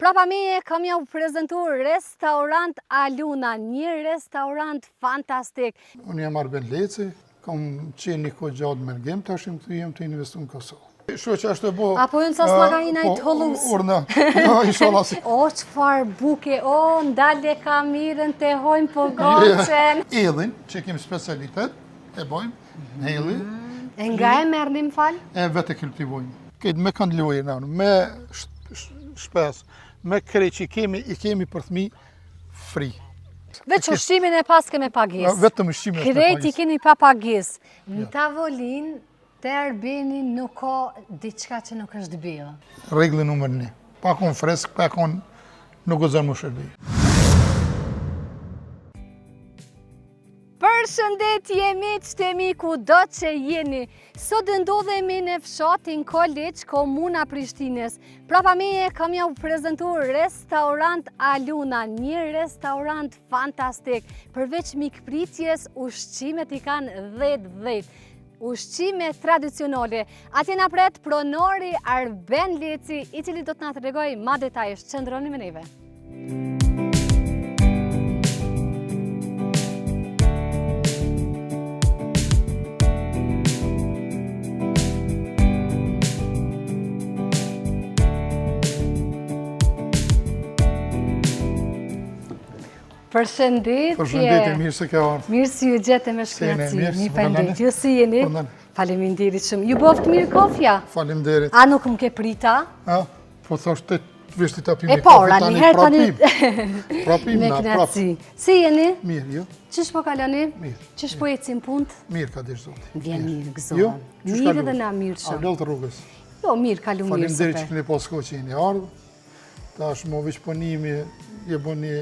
Prapa me kam ja u prezentu restorant Aluna, një restorant fantastik. Unë jam Arben Leci, kam qenë një kohë gjatë me Mergem, tashim të jem të investu në Kosovë. Shu që është e bo... Apo jënë sa s'ma ka i najtë hollus. Urna, jo, inshallah si. O, qëfar buke, o, ndale ka mirën të hojmë po goqen. Edhin, që kemi specialitet, e bojmë, në edhi. E nga e merë një falë? E vete kultivojmë. Këtë me këndlojë në me shpes, me krej që i kemi për thmi fri. Veç ushqimin e pas keme pagis. Vetëm ushqimin e pas keme Krejt i keni pa pagis. Në tavolin të Erbeni nuk ka diçka që nuk është bia. Reglë numër 1. Pa kon fresk, pa kon nuk o zërë më shërbej. Përshëndetje miqtemi kudo që jeni. Sot ndodhemi në fshatin Koliç, komuna Prishtinës. Prapa me kam ja u prezentu restorant Aluna, një restorant fantastik. Përveç mikpritjes, ushqimet i kanë 10-10. Ushqime tradicionale. Atje na pret pronori Arben Leci, i cili do të na tregoj ma detajisht. Qëndroni me neve. Përshëndetje. Përshëndetje, mirë se ke ardhur. Mirë si ju gjete me shkënëci. Mirë, përshëndetje. Ju si jeni? Faleminderit shumë. Ju boftë mirë kofja? Faleminderit. A nuk më ke prita? Po thosh të vishti ta pimi e porra, një herë tani. Prapim me na, knatësi. Si jeni? Mirë, jo. Qish po kaloni? Mirë. Qish po ecim punt? Mirë ka dish zoti. Vjen mirë gëzohen. Jo? Mirë dhe na mirë shumë. A lëllë të rrugës. Jo, mirë kalu mirë. Faleminderit që këni pasko që jeni ardhë. Tash më veç punimi, je bëni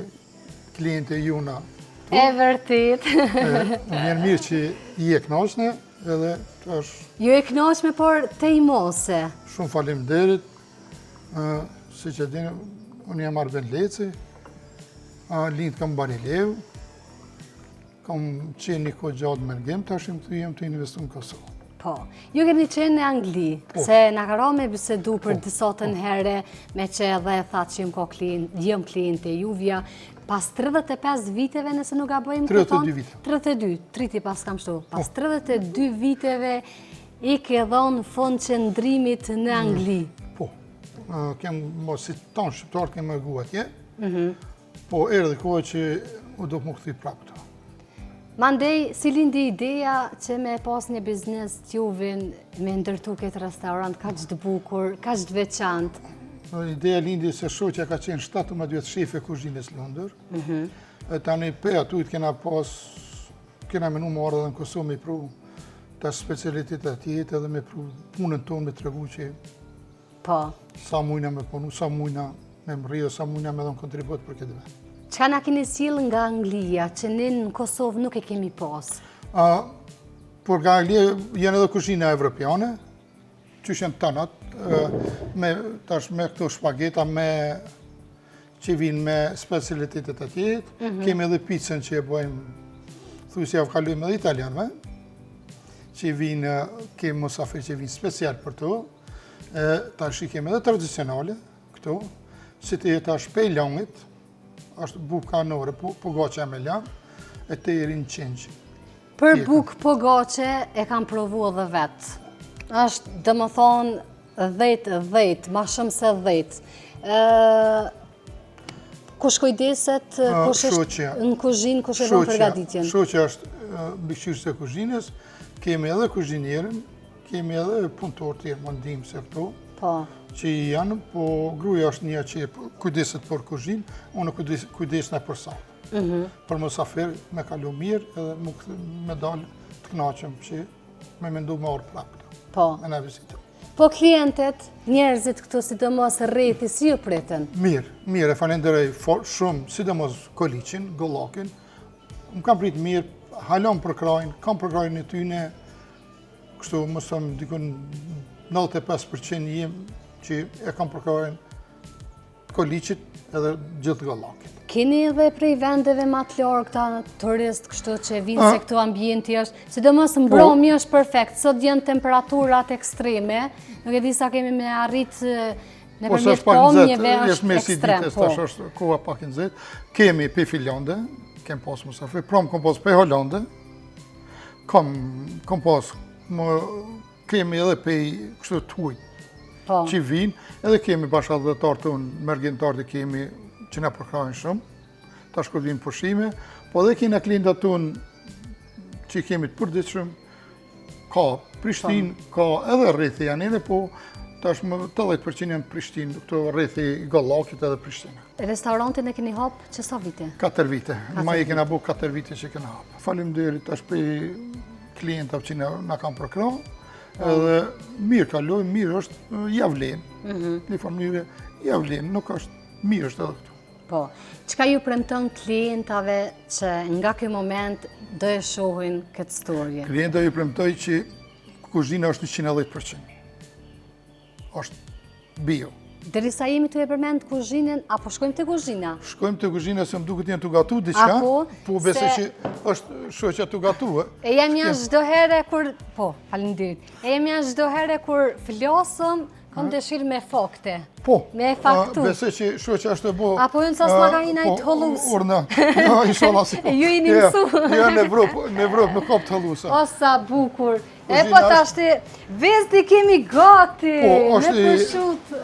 kliente juna. E vërtet. Më vjen mirë që i e knaqshme edhe tash... Jo e knaqshme, por te i mose. Shumë faleminderit. Si që dini, unë jam Arben Leci, lindë kam Barilev, kam qenë një kohë gjatë me Mergem, tashim të jem të investu në Kosovë. Po, ju keni qenë në Angli, se në ka me bisedu për disotën herë, me që edhe thatë që jem kliente juvja, pas 35 viteve, nëse nuk gabojmë këtë tonë? 32 vite. 32, triti pas kam shtu. Pas 32 viteve, i ke dhonë fond qëndrimit në Angli. Po, kemë, si tonë shqiptarë kemë rgu atje, po erë dhe kohë që u do më këthi prapë këta. Mandej, si lindi ideja që me pas një biznes t'juvin me ndërtu këtë restaurant ka që të bukur, ka që të veçantë? Ideja lindi se shoqja ka qenë 17 vjetë shefe kuzhinës Londër. Tani pe atu kena menu më ardhe dhe në Kosovë me i pru të specialitet e tjetë edhe me pru punën tonë me të regu që sa mujna me punu, sa mujna me më rrio, sa mujna me dhe në kontribut për këtë vend. Qa na keni silë nga Anglia, që në Kosovë nuk e kemi pas? Por nga Anglia jenë edhe kuzhina evropiane, që shenë tënat, tash me këto shpageta që vinë me specialitetet e tjetë, kemi edhe pizzën që e bojmë, thuj si avkalujmë edhe italianve, që vinë, kemi mosafir që vinë special për to, tash i kemi edhe tradicionale, këto, si të jetë tash pej langit, është bukë kanore, pogace me lang, e të i rinë qenqë. Për bukë pogace e kam provu edhe vetë. është, dhe më thonë, 10, ma shumë se 10. Kush kujdeset, kush është në kuzhinë, kush e në përgatitjen? Shoqja është mbikëqyrës e kuzhinës, kemi edhe kuzhinierën, kemi edhe punëtor tjerë, më ndimë se këto, që janë, po gruja është një që kujdeset për kuzhinë, unë kujdesna për sa. Për mësafer me kalu mirë edhe me dalë të knaqëm që me mendu me orë prapë, me në vizitë. Po klientet, njerëzit këtu, sidomos rreti, si ju pritën? Mirë, e falenderoj shumë, sidomos Koliçin, Gollakin. Më kam pritë mirë, halon për krajnë, kam për krajnë në tyne, kështu më sëmë dikun 95% jem që e kam për krajnë Koliçit edhe gjithë Gollakin. Keni edhe prej vendeve ma të lorë këta turist, kështu që vinë se këtu ambienti është, sidomos mbrëmi është perfekt, sot janë temperaturat ekstreme, nuk e di sa kemi me arrit Nëpërmjet pamjeve është ekstrem. Tash është koha pak e nxehtë. Kemi pe Finlande, kem pas musafir, kom pas pe Holande. Kom pas kemi edhe pe kështu tuj. Që vinë, edhe kemi bashkëdhëtar tonë, mergentarë kemi që na përkrajnë shumë, tash kur vinë pushime, po edhe kena klindat tonë që kemi të përditshëm, ka Prishtinë, ka edhe rrethi janë edhe, po tash më 80% janë Prishtinë, këto rrethi Gallakit edhe Prishtinë. Restorantin e keni hap që sa vite? 4 vite, ma i kena bu 4 vite që kena hap. Faleminderit tash për klientave që na kanë përkrajnë, edhe mirë kaloj, mirë është javlen. Në familje javlen, nuk është mirë është edhe këtu. Po, çka ju premton klientave që nga ky moment do e shohin këtë storje? Klientave ju premtoj që kuzhina është 110%. Është bio. Derisa jemi të e përmend kuzhinën, apo shkojmë te kuzhina? Shkojmë te kuzhina se më duket janë të gatu diçka, po besoj që është shoqja të gatuar. E jam janë çdo herë kur, po, faleminderit. E jam janë çdo herë kur flasëm, kam dëshirë me fakte. Po. Me faktu. Besoj që shoqja është e bo. Apo unë sa s'ma ka hina i të hollus. Urna. Inshallah si. Ju jeni mësu. Jo në Evropë nuk ka të hollusa. O sa bukur. E po tash vezdi kemi gati. Po, me përshut.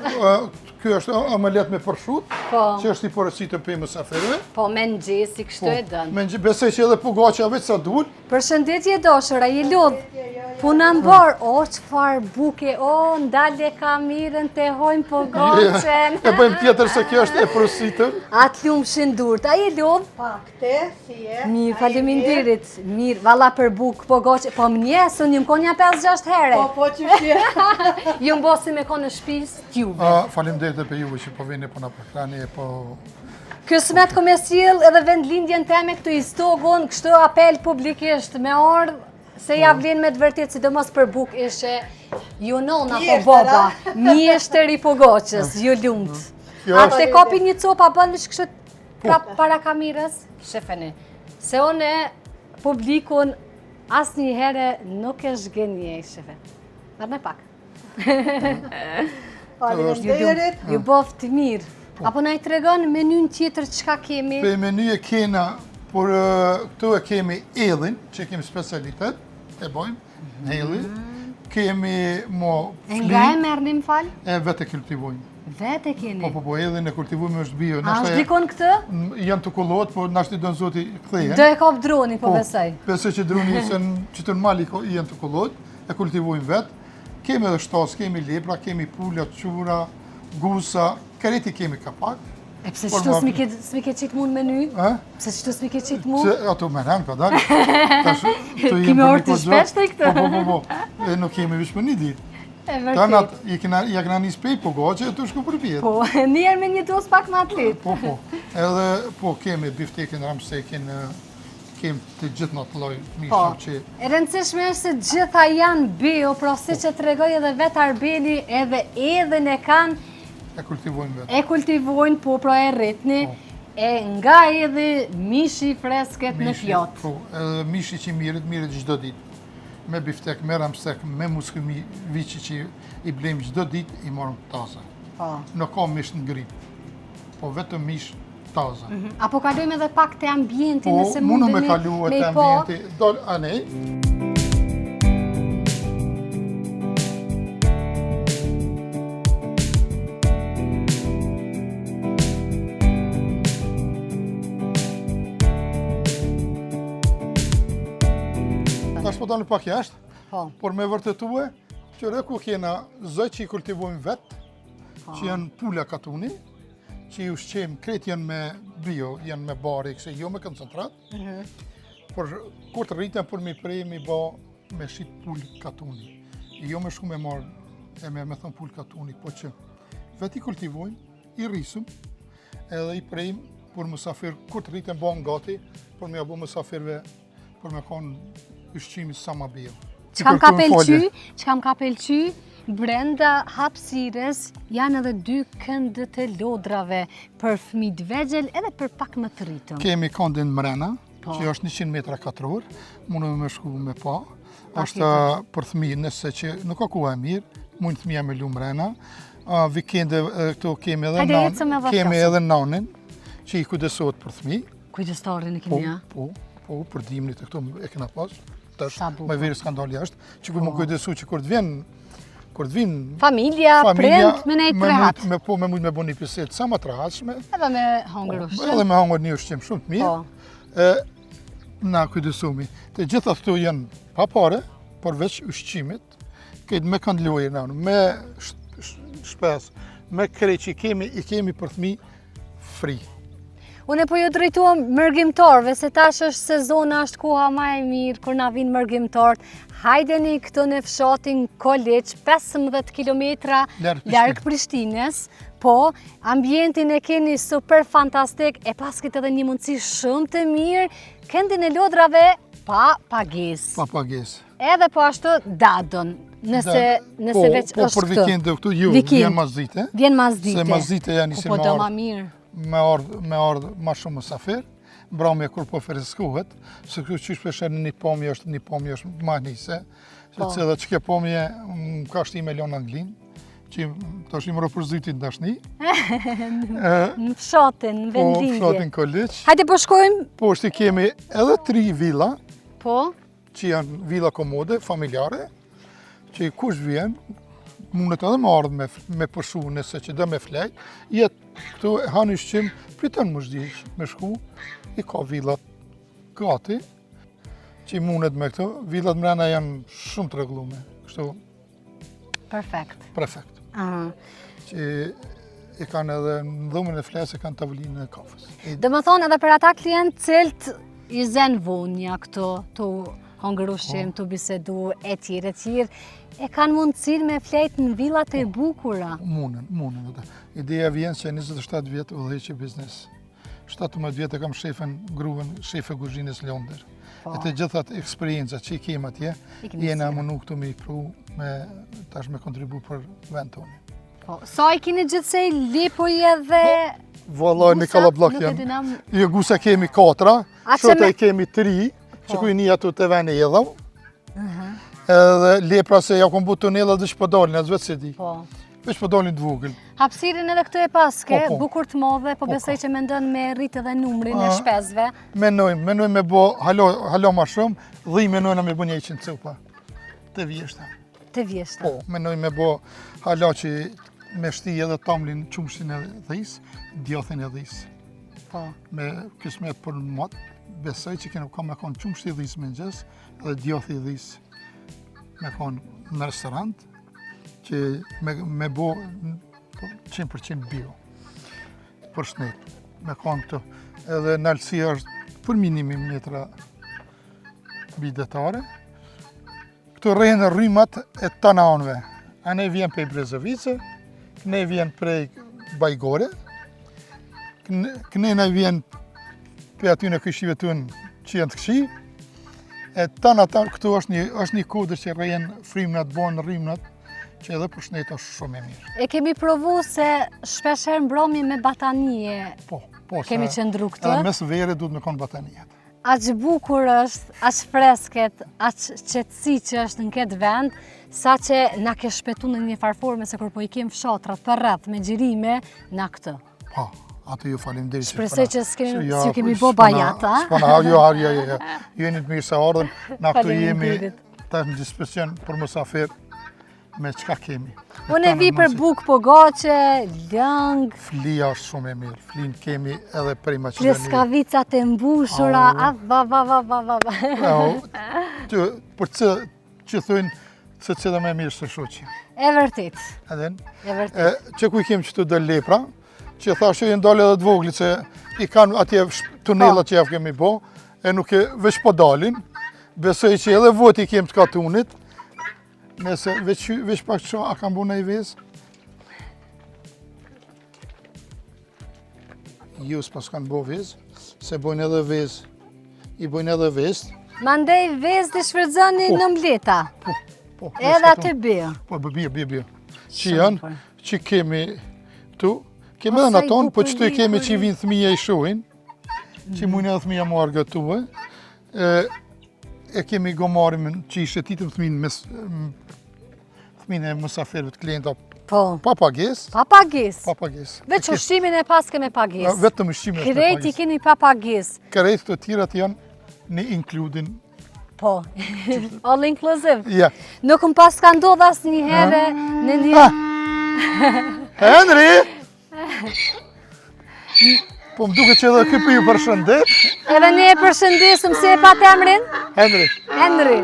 Ky është omelet me përshut, Po. që është i porositur për mysafirëve. Po me ngjesi kështu e dën. Besoj që edhe pogaça veç sa dul. Përshëndetje dashura, je lodh. Puna mbar, o çfarë buke, o ndale kamirën te hojmë pogaçen. E bëjmë tjetër se kjo është e porositur. Atë lumshin durt, a je lodh? Pakte, si e. Mirë, faleminderit. Mirë, valla për bukë pogaçe. Po mënjes, unë jam konja 5-6 herë. Po që shje. Ju mbosi me konë në shtëpisë t'juve. Faleminderit edhe për juve që po vini po na përkrani, po Kësmet komercial edhe vendlindjen teme këtu i stogun, kështu apel publikisht me ardh, se ja vlen me të vërtet, sidomos për bukë ishe ju nona po baba, mjeshtër i pogaçës, ju lumt. A të kapi një copa bën kështu para kamerës? Shefeni, se unë publikun asnjëherë nuk e zgjenjej, shefe. Marr me pak. Faleminderit. Ju boft mirë. Apo na i tregon menyn tjetër çka kemi? Pe meny e kena, por këtu e kemi edhin, që kemi specialitet, e bojmë, hedhi. Kemi mo E nga e merrni më fal? e vetë kultivojmë. Vete keni? Po, edhin e kultivojmë është bio. A është dikon këtë? Janë të kullohet, po nashti do në zoti kthejen. Do e kap droni, po besoj. Besoj që droni që të normali janë të kullohet, e kultivojmë vetë. Kemi edhe shtas, kemi lepra, kemi pula, qura, gusa, kareti kemi kapak. E pse qëtu s'mi ke qitë mu në meny? Pse qëtu s'mi ke qitë mu? Se ato me rënë, ka dalë. Kime orë të shpesh të i këtë? Po. E nuk kemi vish për një ditë. E Tanat, vërtet. ja këna një spej, po goqe, e të shku për pjetë. Po, njerë me një dos pak më atlet. Po. Edhe, po, kemi biftekin, ramstekin, kemi të gjithë në të loj misha që... E rëndësishme është se gjitha janë bio, pra si që të regoj edhe vetë Arbeni, edhe edhen e kanë, e kultivojnë vetë. e kultivojnë, po pra e rritni, e nga edhe mishi fresket në pjatë. Po, edhe mishi që miret çdo ditë. Me biftek, me ramstek, me muskëmi viçi që i blejmë çdo ditë, i morëm taza. Po. Nuk ka mish në grip, po vetëm mish taza. Apo kalojmë edhe pak të ambienti, Po, nëse mundu mundeni me kaluar të po. ambienti, dol anej. Tash po dalë pak jashtë, Po. por me vërtetue, që re ku kena zë që i kultivojmë vetë, që janë pula katuni, që i ushqem, kretë janë me bio, janë me bari, këse jo me koncentrat, por kur të rritën për mi prej, mi ba me shit pull katuni. Jo me shku me marë e me thënë pull katuni, po që vetë i kultivojmë, i rrisëm, edhe i prejmë për mësafir, kur të rritën ba në gati, për me abu mësafirve, për me konë ushqimi sa ma bio. Çka më ka pëlqy, brenda hapësirës janë edhe 2 këndë të lodrave për fëmijët vegjël edhe për pak më të rritëm. Kemi këndin mrena, që është 100 metra katror, mundë me shku me pa. Është për fëmijë nëse që nuk ka kuha e mirë, mund fëmija me lu mrena. Vikende këtu kemi edhe Hajde, ecëm edhe kemi flasim. edhe nanin që i kujdesohet për fëmijë. Kujdestarin e kemi, ja? Po, për dimnit e këtu e kena pas. Tash Sa bukur. më vjen skandal jashtë, që ku më kujdesu që kur të vjen Familja, prind, me nejtë rehat. Me mujt me bo një piset sa më të rehatshme, Edhe me hongër ushqim. edhe me hangër një ushqim shumë të mirë. Na kujdesumi. Të gjitha këtu janë pa pare, përveç ushqimit, këtë me këndlojë në me shpes, me krej që i kemi për fëmijë fri. Unë po ju drejtuam mërgjimtarve, se tash është sezona, është koha ma e mirë, kur na vinë mërgjimtarët. Hajdeni këtu në fshatin Koliç, 15 kilometra larg Prishtinës, po, ambientin e keni super fantastik, e paskit edhe një mundësi shumë të mirë, këndin e lodrave pa pagesë. Pa pagesë. Edhe po ashtu dadon, nëse veç është këtë. Po, për vikende këtu, ju, vjen mas dite. Vjen mas dite. Se mas dite janë isin Po do ma mirë. Me ardhë ma shumë mësafir, mbrëmje kur po freskohet, se kjo qysh pesher një pomje është ma njëse, se edhe që ke pomje ka shtim e lonë Anglin, që të është i më rëpërzytin dashni. Në fshatin, në vendlindje. Po, fshatin Koliç. Hajde po shkojmë. Po, është i kemi edhe 3 villa, Po. që janë villa komode, familjare, që kush vjen, mundet edhe më ardhë me përshu nëse që dhe me flejt, jetë këtu hanë ushqim, pritën më shdiq me shku, i ka villat gati, që i mundet me këtu, villat mrena janë shumë të rregullume, kështu prefekt, që i kanë edhe në dhomën e flesë, kanë tavolinë e kafës. Dhe më thonë edhe për ata klientë cilët i zen vonja këtu, të hongër ushqim, të bisedu, e tjere, e kanë mundësin me flejt në villat e bukura. Munen. Ideja vjen që 27 vjetë udhëheqi biznes. 17 vjetë kam gruën, shefe kuzhinës Londër. E të gjithat eksperienca që i kemë atje, jena mënu këtu me i pru, tash me kontribu për vend tonë. Po, sa i kini gjithsej lipoj edhe... Valla, një kalablak janë. Jo, gusa kemi 4, shota i kemi 3, që ku i një ato të vene edhav. Edhe lepra se ja kom bu tunela dhe që përdolin, e zvetë se di. Veç përdolin të vogël. Hapsirin edhe këtu e paske, bukur të modhe, po besoj që me ndonë me rritë edhe numrin e shpesve. Menojmë me bo halo ma shumë, dhe i menojnë me bo 100 cupa. Të vjeshta. Po, menojmë me bo halo që me shti edhe tamlin qumshin e dhis, djothin e dhis. Me kismet për në matë, besoj që ka me konë qumshi dhis me njës, edhe djothi dhis me konë në restorant, që me bo 100% bio, për shnet, me konë këtu. Edhe nalësia është për minimum metra bidetare. Këtu rejnë rrymat e të nanëve. A ne vjen prej Brezovice, ne vjen prej Bajgore, këne vjen për aty në këshive të që janë të këshi, e tanë ata këtu është një kodër që rejnë frimnat, bonë rrimnat, që edhe për shnetë është shumë e mirë. E kemi provu se shpesher mbromi me batanije. Po, kemi qëndru këtë. Edhe mes vere duhet me konë batanijet. Aq bukur është, aq fresket, aq qetësi që është në këtë vend, sa që na ke shpetu në një farforme se kur po i kem fshatrat për rreth me gjirime, na këtë. Po. Atë ju falim diri që shpresoj që s'ju kemi bo bajat, a? Jo, jeni të mirë se ardhen, na këtu jemi ta në dispozicion për mësafir me qka kemi. Unë e vi për buk po goqe, lëng... Flia është shumë e mirë, flin kemi edhe prej Maqedonia. Pleskavicat e mbushura, Për që thujnë se që dhe me mirë së shoqi. E vërtit. Edhen? Që ku i kemi qëtu dhe lepra, që thashtë që i ndalë edhe të vogli, që i kanë atje tunelat që javë kemi bo, e nuk e veç po dalin, besoj që edhe voti kemë të ka tunit, nëse veç pak që a kanë bu në i vezë. Ju s'pas kanë bo vezë, se bojnë edhe vezë, i bojnë edhe vezë. Mandej vezë të shfrytëzoni në mbleta, edhe aty bia. Po, bia. Që janë, që kemi tu, kemi edhe në tonë, po qëtu i kemi që i vinë thmija i shohin, që i mujnë edhe thmija mu argëtue, e kemi gomarim që i shetitëm thmin e mësaferve të klienta Po. Pa pagesë. Pa pagesë. Pa pagesë. Veç ushqimin e pas keme pagesë. Vetëm ushqimin e Krejt i keni pa pagesë. Krejt të tjerat janë në inkludin. Po. All inclusive. Ja. Nuk më pas ka ndodh asë një herë në një... Henry! Po më duke që edhe këpë ju përshëndet. Edhe ne e përshëndesëm se e pat emrin? Henry. Henry.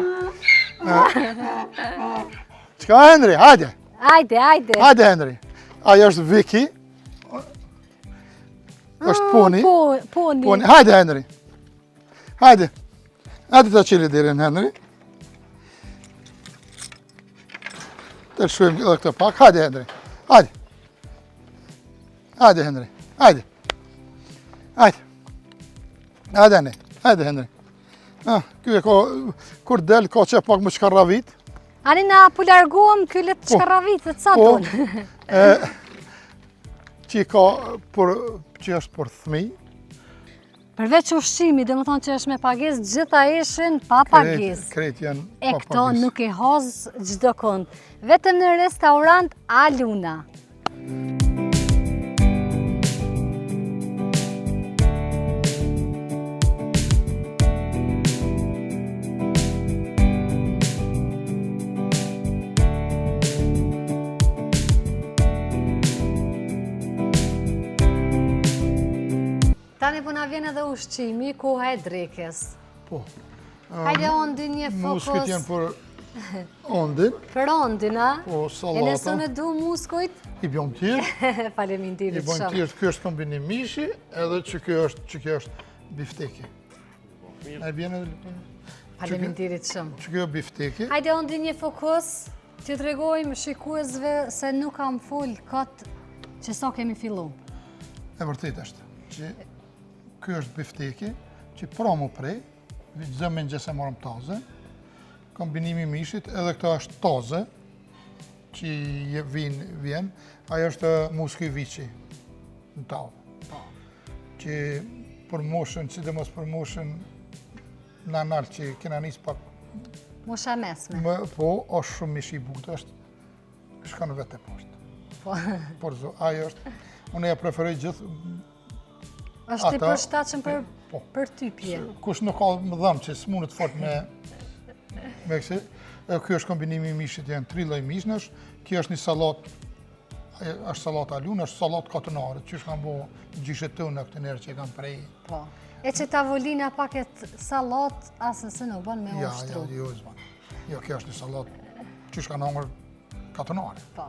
Qka Henry? Hajde. Hajde. Hajde Henry. Aja është Vicky. është Poni. Poni. Hajde Henry. Hajde. Hajde ta qeli dirin Henry. Të lëshujem edhe këtë pak. Hajde Henry. Hajde. Hajde Henry. Hajde. Hajde. Hajde Henry. Hajde Henry. Kjo e ka, kur del, ka që pak më shkarravit. Ani na pularguam kyllet shkarravit dhe të sa tonë. Që ka, që është për thmi. Përveç ushqimi, dhe më thonë që është me pagesë, gjitha ishin pa pagesë. Krejt janë pa E pagesë. këto nuk e hozë gjdo kënd. Vetëm në restorant Aluna. Tani po na vjen edhe ushqimi, koha e drekës. Po. Hajde ondi një fokus. Muskët janë për ondin. Për ondin, a? Po, E salata. nësë në du muskujt? I bjom tjerë. Faleminderit I bjom shumë. tjerë, kjo është kombinim mishi, edhe që kjo është bifteki. A i bjene edhe Faleminderit shumë. që kjo është bifteki. Hajde ondi një fokus, që të regojmë shikuesve se nuk kam full këtë që sa kemi fillu. E vërtet është që kjo është bifteki, që pra mu prej, zëmën gjese marëm taze, kombinimi mishit, edhe këta është taze, që vjen, ajo është muskuj vici në tavë. Që për moshën, sidomos për moshën në analë që kena njës pak, Mosha mesme. po, është shumë mishi i butë, është shka në vete poshtë. Po. Por ajo është, unë ja preferoj gjithë, është i ata- përshtatshëm po. për typje. kush nuk ka më dhëmë që s'munët fort me kësi, kjo është kombinimi i mishit, janë 3 lloj mishnash, kjo është një salat, është salat alun, është salat katonare, që është kanë bo gjyshet të në këtë nërë që e kanë prej. Po. E që tavolina paket salat, asë se nuk bën me Ja, ushtru. jo, zban. Jo, kjo është një salat që është kanë hangër katonare. Po.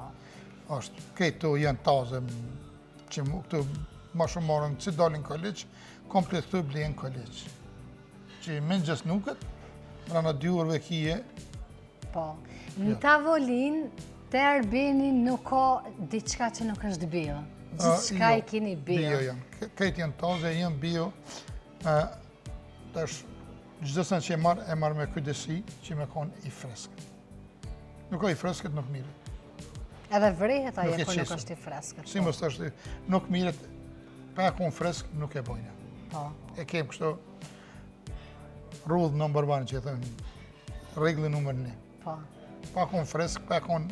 Është, këto janë taze, që këtu ma shumë marën, që dalin kolegj, komplet këtu blenë kolegj. Që me në gjesë nuket, rana 2 orëve kije, Po. Në tavolin, të erbeni nuk ka diçka që nuk është bio. Gjithçka i keni bio. Bio janë. Këtë janë taze, janë bio. Tash, gjithësën që e marrë me kujdesi, që me konë i freskët. Nuk ka i freskët, nuk mirët. Edhe vrehet ajo Nuk e kur nuk qesëm. është i freskët. Si mos është, nuk mirët, pa e konë fresk, nuk e bojnë. Po. E kemë kështu rudhë number 1 që e thënë, reglë numër 1. Po. Pa konë fresk, pa e konë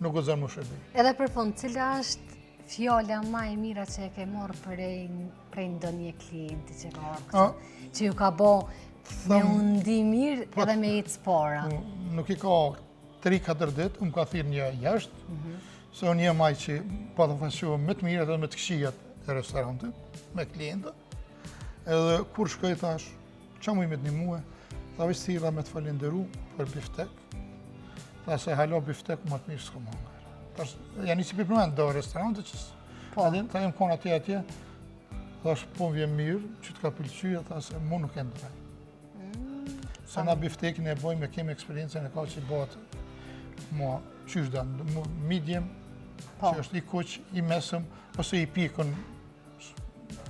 nuk o zërë më shërbi. Edhe për fund, cila është fjalla ma e mira që e ke morë prej ndonjë klienti që ka orë këtë, që ju ka bo me undi mirë edhe me i spora. Nuk i ka 3-4 ditë, unë ka thirë një jashtë, se unë jem aj që pa të fënëshuë me të mirë edhe me të këshijat e restorantit, me klientët, edhe kur shkoj thash, qa mu i me të një muë, tha veç thira me të falenderu për biftek, tha se halo biftek më të mirë s'ko më hangër. Janë i që përmend do restorantit që ta jem konë atje, thash po vjen mirë, që të ka pëlqyja, tha se mu nuk e ndrej. Se na biftekin e bojmë, kemi eksperiencën e ka që bëhet mua qysh da, medium, që është i kuq, i mesëm, ose i pikën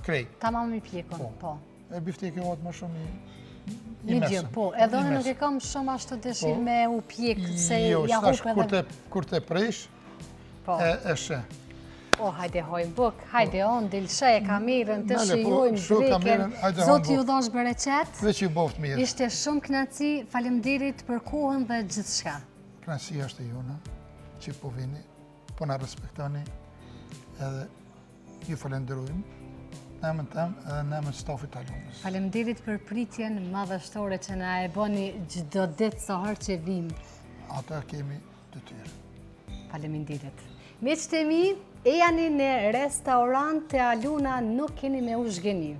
krejt. Tamam i pjekon, po. E bifteki vatë më shumë i Medium, mesëm. po. Edhe unë nuk e kam shumë ashtë të dëshirë me u pjekë, se Jo, ja shtash hup edhe... kur te presh, Po. e shë. O, hajde hojmë buk, hajde on, dilshe e kamerën, të Nale, po, shijojmë shu dreken. kamerën, hajde hojmë Zoti ju buk. dhosh bereqet. Veç ju boft mirë. Ishte shumë knaci, faleminderit për kohën dhe gjithçka. Knasia është e jona, që po vini, po na respektoni edhe ju falenderojmë në emën tem edhe në emën stafit të Alunës. Faleminderit për pritjen madhështore që na e bëni çdo ditë sa herë që vim. Ata kemi detyrë. Faleminderit. Miqtë e mi, e jani në restorant të Aluna, nuk keni me u zhgeni.